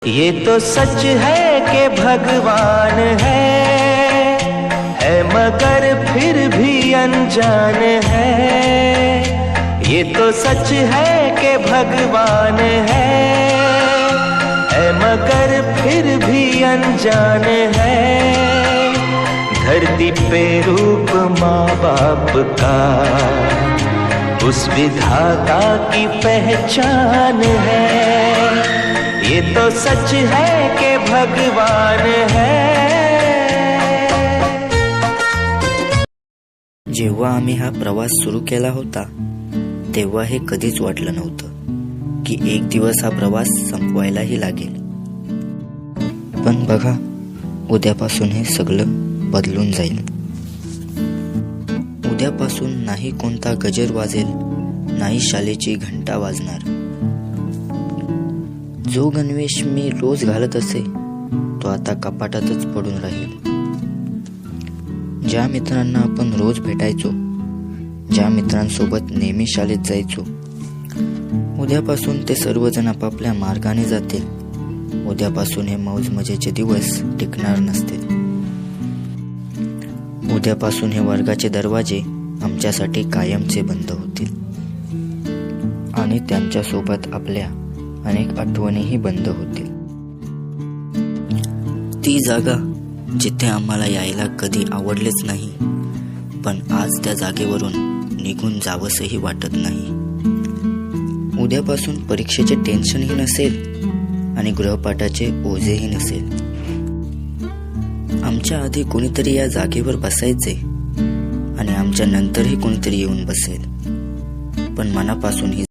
ये तो सच है कि भगवान है मगर फिर भी अनजान है। ये तो सच है कि भगवान है मगर फिर भी अनजान है। धरती पे रूप माँ बाप का उस विधाता की पहचान है। ये तो सच है कि भगवान है। जेव्हा आम्ही हा प्रवास सुरू केला होता तेव्हा हे कधीच वाटलं नव्हतं की एक दिवस हा प्रवास संपवायलाही लागेल। पण बघा, उद्यापासून हे सगळं बदलून जाईल। उद्यापासून नाही कोणता गजर वाजेल, नाही शाळेची घंटा वाजणार। जो गणवेश मी रोज घालत असे तो आता कपाटातच पडून राहील। ज्या मित्रांना आपण रोज भेटायचो, ज्या मित्रांसोबत नेहमी शाळेत जायचो, उद्यापासून ते सर्वजण आपापल्या मार्गाने जातील। उद्यापासून हे मौज मजेचे दिवस टिकणार नसतील। उद्यापासून हे वर्गाचे दरवाजे आमच्यासाठी कायमचे बंद होतील आणि त्यांच्यासोबत आपल्या अनेक आठवणीही बंद होतील। ती जागा जिथे आम्हाला यायला कधी आवडलेच नाही, पण आज त्या जागेवरून निघून जावंसही वाटत नाही। उद्यापासून परीक्षेचे टेन्शनही नसेल आणि गृहपाठाचे ओझेही नसेल। आमच्या आधी कोणीतरी या जागेवर बसायचे आणि आमच्या नंतरही कोणीतरी येऊन बसेल, पण मनापासून ही